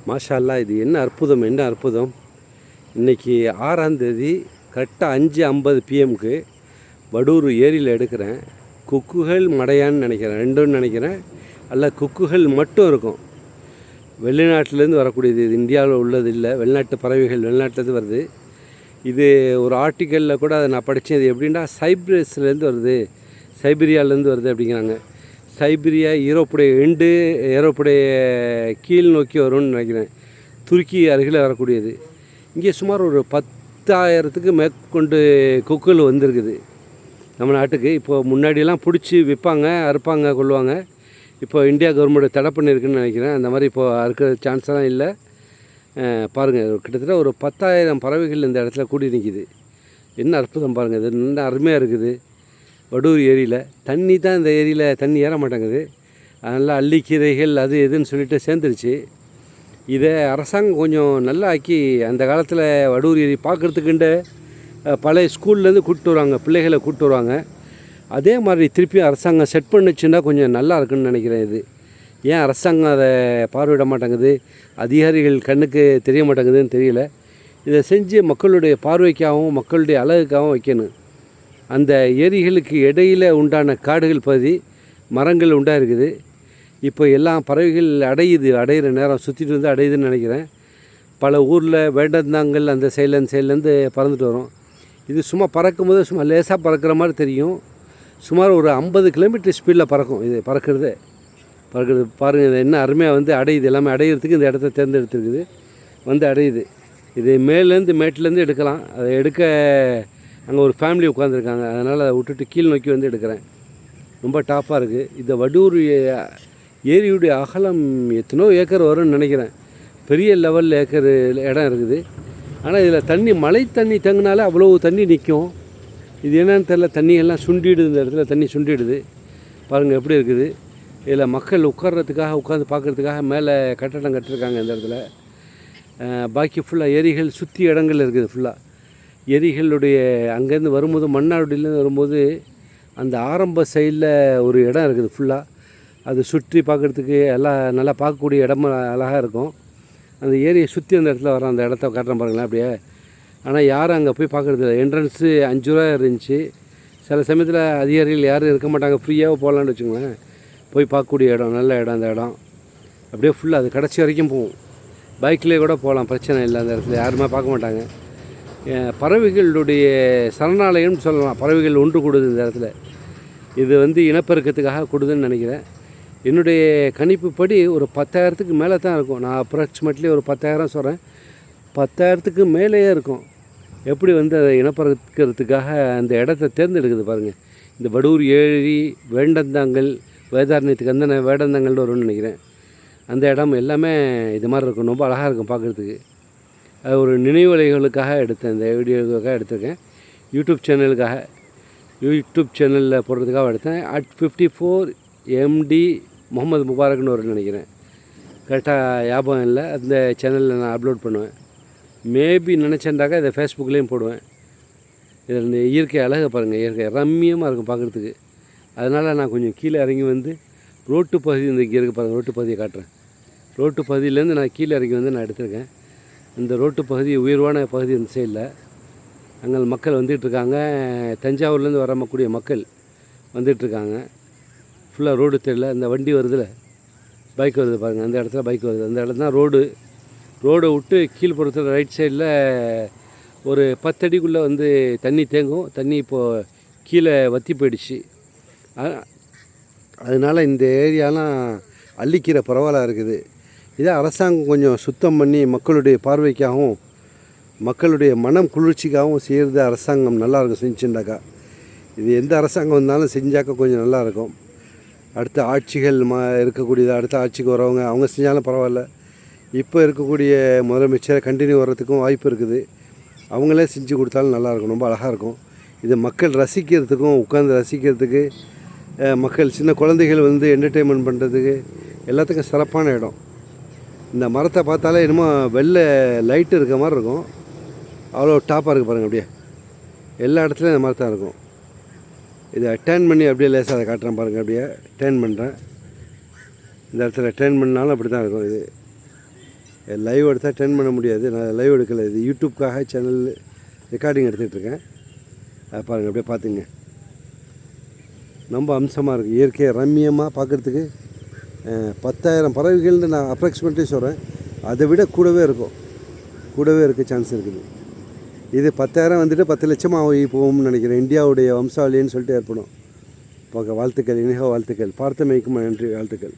மாஷா அல்லாஹ், இது என்ன அற்புதம், என்ன அற்புதம். இன்றைக்கி 6ஆம் தேதி கரெக்டாக 5:50 பிஎம்க்கு வடூர் ஏரியில் எடுக்கிறேன். கொக்குகள் மடையான்னு நினைக்கிறேன், ரெண்டும் நினைக்கிறேன். அல்ல, கொக்குகள் மட்டும் இருக்கும். வெளிநாட்டிலேருந்து வரக்கூடியது, இது இந்தியாவில் உள்ளது இல்லை. வெளிநாட்டு பறவைகள் வெளிநாட்டிலேருந்து வருது. இது ஒரு ஆர்டிக்கலில் கூட அதை நான் படித்தேன். இது எப்படின்னா சைப்ரஸ்லேருந்து வருது, சைபீரியாவிலேருந்து வருது அப்படிங்கிறாங்க. சைபீரியா யூரோப்புடைய கீழ் நோக்கி வரும்னு நினைக்கிறேன். துருக்கி அருகில் வரக்கூடியது. இங்கே சுமார் ஒரு 10,000த்துக்கு மேற்கொண்டு கொக்குகள் வந்திருக்குது நம்ம நாட்டுக்கு. இப்போது முன்னாடியெல்லாம் பிடிச்சி விற்பாங்க, அறுப்பாங்க, கொள்ளுவாங்க. இப்போ இந்தியா கவர்மெண்ட் தடை பண்ணியிருக்குன்னு நினைக்கிறேன். அந்த மாதிரி இப்போது அறுக்கிற சான்ஸ்லாம் இல்லை. பாருங்கள், கிட்டத்தட்ட ஒரு 10,000 பறவைகள் இந்த இடத்துல கூடி நிற்கிது. என்ன அற்புதம் பாருங்கள். இது நல்ல அருமையாக இருக்குது. வடூர் ஏரியில் தண்ணி தான், இந்த ஏரியில் தண்ணி ஏற மாட்டேங்குது. அதனால் அள்ளிக்கீரைகள் அது எதுன்னு சொல்லிட்டு சேர்ந்துருச்சு. இதை அரசாங்கம் கொஞ்சம் நல்லா ஆக்கி, அந்த காலத்தில் வடூர் ஏரி பார்க்குறதுக்குண்டு பழைய ஸ்கூல்லேருந்து கூப்பிட்டு வருவாங்க, பிள்ளைகளை கூப்பிட்டு வருவாங்க. அதே மாதிரி திருப்பி அரசாங்கம் செட் பண்ணிச்சுன்னா கொஞ்சம் நல்லா இருக்குன்னு நினைக்கிறேன். இது ஏன் அரசாங்கம் அதை பார்வையிட மாட்டேங்குது, அதிகாரிகள் கண்ணுக்கு தெரிய மாட்டேங்குதுன்னு தெரியல. இதை செஞ்சு மக்களுடைய பார்வைக்காகவும் மக்களுடைய அழகுக்காகவும் வைக்கணும். அந்த ஏரிகளுக்கு இடையில் உண்டான காடுகள் பகுதி, மரங்கள் உண்டாக இருக்குது. இப்போ எல்லாம் பறவைகள் அடையிற நேரம் சுற்றிட்டு வந்து அடையுதுன்னு நினைக்கிறேன். பல ஊரில் வேண்டந்தாங்கள் அந்த சைட்லேருந்து பறந்துட்டு வரும். இது சும்மா பறக்கும்போது சும்மா லேசாக பறக்கிற மாதிரி தெரியும். சுமார் ஒரு 50 கிலோமீட்டர் ஸ்பீடில் பறக்கும். இது பறக்கிறது பாருங்கள். இது என்ன அருமையாக வந்து அடையுது. எல்லாமே அடையிறதுக்கு இந்த இடத்த தேர்ந்தெடுத்துருக்குது, வந்து அடையுது. இது மேட்டிலேருந்து எடுக்கலாம். அதை எடுக்க அங்கே ஒரு ஃபேமிலி உட்காந்துருக்காங்க. அதனால் அதை விட்டுட்டு கீழ் நோக்கி வந்து எடுக்கிறேன். ரொம்ப டாப்பாக இருக்குது. இந்த வடூர் ஏரியுடைய அகலம் எத்தனோ ஏக்கர் வரும்னு நினைக்கிறேன். பெரிய லெவலில் ஏக்கர் இடம் இருக்குது. ஆனால் இதில் தண்ணி, மழை தண்ணி தங்கினாலே அவ்வளோ தண்ணி நிற்கும். இது என்னன்னு தெரியல, தண்ணியெல்லாம் சுண்டிடுது. இந்த இடத்துல தண்ணி சுண்டிடுது. பாருங்கள் எப்படி இருக்குது. இதில் மக்கள் உட்காந்து பார்க்குறதுக்காக மேலே கட்டடம் கட்டிருக்காங்க இந்த இடத்துல. பாக்கி ஃபுல்லாக ஏரிகள் சுற்றி இடங்கள் இருக்குது. ஃபுல்லாக ஏரிகளுடைய அங்கேருந்து வரும்போது, மன்னார்குடியிலேருந்து வரும்போது அந்த ஆரம்ப சைடில் ஒரு இடம் இருக்குது. ஃபுல்லாக அது சுற்றி பார்க்குறதுக்கு எல்லாம் நல்லா பார்க்கக்கூடிய இடமா அழகாக இருக்கும். அந்த ஏரியை சுற்றி அந்த இடத்துல வரோம். அந்த இடத்த காட்டுறேன் பாருங்களேன் அப்படியே. ஆனால் யாரும் அங்கே போய் பார்க்குறது இல்லை. என்ட்ரன்ஸு 5 ரூபா இருந்துச்சு. சில சமயத்தில் அதிகாரிகள் யாரும் இருக்க மாட்டாங்க, ஃப்ரீயாக போகலான்னு வச்சுங்களேன். போய் பார்க்கக்கூடிய இடம், நல்ல இடம். அந்த இடம் அப்படியே ஃபுல்லாக அது கடைசி வரைக்கும் போகும். பைக்லேயே கூட போகலாம், பிரச்சனை இல்லை. அந்த இடத்துல யாருமே பார்க்க மாட்டாங்க. பறவைகளுடைய சரணாலயம்னு சொல்லலாம். பறவைகள் ஒன்று கூடுது இந்த இடத்துல. இது வந்து இனப்பெருக்கத்துக்காக கூடுதுன்னு நினைக்கிறேன். என்னுடைய கணிப்புப்படி ஒரு 10,000த்துக்கு மேலே தான் இருக்கும். நான் அப்ராக்சிமேட்லி ஒரு 10,000 சொல்கிறேன். 10,000த்துக்கு மேலேயே இருக்கும். எப்படி வந்து அதை இனப்பெருக்கிறதுக்காக அந்த இடத்த தேர்ந்தெடுக்குது பாருங்கள். இந்த வடூர் ஏரி, வேடந்தாங்கல், வேதாரண்யத்துக்கு அந்த வேடந்தாங்கல்னு வரும்னு நினைக்கிறேன். அந்த இடம் எல்லாமே இது மாதிரி இருக்கும். ரொம்ப அழகாக இருக்கும் பார்க்குறதுக்கு. அது ஒரு நினைவலைகளுக்காக எடுத்தேன். இந்த வீடியோவுக்காக எடுத்திருக்கேன். யூடியூப் சேனலில் போடுறதுக்காக எடுத்தேன். @54 MD முகமது முபாரக்னு வரும்னு நினைக்கிறேன். கரெக்டாக ஞாபகம் இல்லை. அந்த சேனலில் நான் அப்லோட் பண்ணுவேன். மேபி நினச்சேன்டாக்கா இதை ஃபேஸ்புக்லேயும் போடுவேன். இதில் இந்த இயற்கை அழகை பாருங்கள். இயற்கை ரம்மியமாக இருக்கும் பார்க்குறதுக்கு. அதனால் நான் கொஞ்சம் கீழே இறங்கி வந்து ரோட்டு பகுதி, இந்த இங்கே இருக்க பாருங்கள், ரோட்டு பகுதியை காட்டுறேன். ரோட்டு பகுதியிலேருந்து நான் கீழே இறங்கி வந்து நான் எடுத்திருக்கேன். இந்த ரோட்டு பகுதி உயர்வான பகுதி இந்த சைடில். அங்கே மக்கள் வந்துகிட்ருக்காங்க. தஞ்சாவூர்லேருந்து வரக்கூடிய மக்கள் வந்துகிட்ருக்காங்க. ஃபுல்லாக ரோடு தெரியல. இந்த வண்டி வருதுல, பைக் வருது பாருங்கள். அந்த இடத்துல பைக் வருது. அந்த இடத்துல தான் ரோடை விட்டு கீழ்ப்புறத்தில் ரைட் சைடில் ஒரு 10 அடிக்குள்ளே வந்து தண்ணி தேங்கும். தண்ணி இப்போது கீழே வற்றி போயிடுச்சு. அதனால் இந்த ஏரியாலாம் அள்ளிக்கீரை பரவாயில்ல இருக்குது. இதை அரசாங்கம் கொஞ்சம் சுத்தம் பண்ணி மக்களுடைய பார்வைக்காகவும் மக்களுடைய மனம் குளிர்ச்சிக்காகவும் செய்கிறது அரசாங்கம் நல்லாயிருக்கும் செஞ்சுட்டாக்கா. இது எந்த அரசாங்கம் வந்தாலும் செஞ்சாக்கா கொஞ்சம் நல்லாயிருக்கும். அடுத்த ஆட்சிகள் இருக்கக்கூடியது, அடுத்த ஆட்சிக்கு வரவங்க அவங்க செஞ்சாலும் பரவாயில்ல. இப்போ இருக்கக்கூடிய முதலமைச்சர் கண்டினியூ வர்றதுக்கும் வாய்ப்பு இருக்குது. அவங்களே செஞ்சு கொடுத்தாலும் நல்லாயிருக்கும். ரொம்ப அழகாக இருக்கும். இது மக்கள் ரசிக்கிறதுக்கும், உட்காந்து ரசிக்கிறதுக்கு, மக்கள் சின்ன குழந்தைகள் வந்து என்டர்டெயின்மெண்ட் பண்ணுறதுக்கு எல்லாத்துக்கும் சிறப்பான இடம். இந்த மரத்தை பார்த்தாலே என்னமோ வெள்ளை லைட்டு இருக்க மாதிரி இருக்கும். அவ்வளோ டாப்பாக இருக்குது பாருங்கள். அப்படியே எல்லா இடத்துலையும் இந்த மாதிரி தான் இருக்கும். இதை டேர்ன் பண்ணி அப்படியே லேசாக அதை காட்டுறேன் பாருங்கள். அப்படியே டேர்ன் பண்ணுறேன். இந்த இடத்துல டேர்ன் பண்ணாலும் அப்படி தான் இருக்கும். இது லைவ் எடுத்தால் டென் பண்ண முடியாது, நான் லைவ் எடுக்கலை. இது யூடியூப்காக சேனல் ரெக்கார்டிங் எடுத்துகிட்ருக்கேன். அதை பாருங்கள், அப்படியே பார்த்துங்க. ரொம்ப அம்சமாக இருக்குது, இயற்கையை ரம்மியமாக பார்க்குறதுக்கு. 10,000 பறவைகள்னு நான் அப்ராக்சிமேட்லி சொல்கிறேன், அதை விட கூடவே இருக்க சான்ஸ் இருக்குது. இது 10,000 வந்துட்டு 10 லட்சமாக ஆகி போகும்னு நினைக்கிறேன். இந்தியாவுடைய வம்சாவளின்னு சொல்லிட்டு ஏற்படும். வாழ்த்துக்கள், இனிக வாழ்த்துக்கள். பார்த்தமைக்கும் நன்றி, வாழ்த்துக்கள்.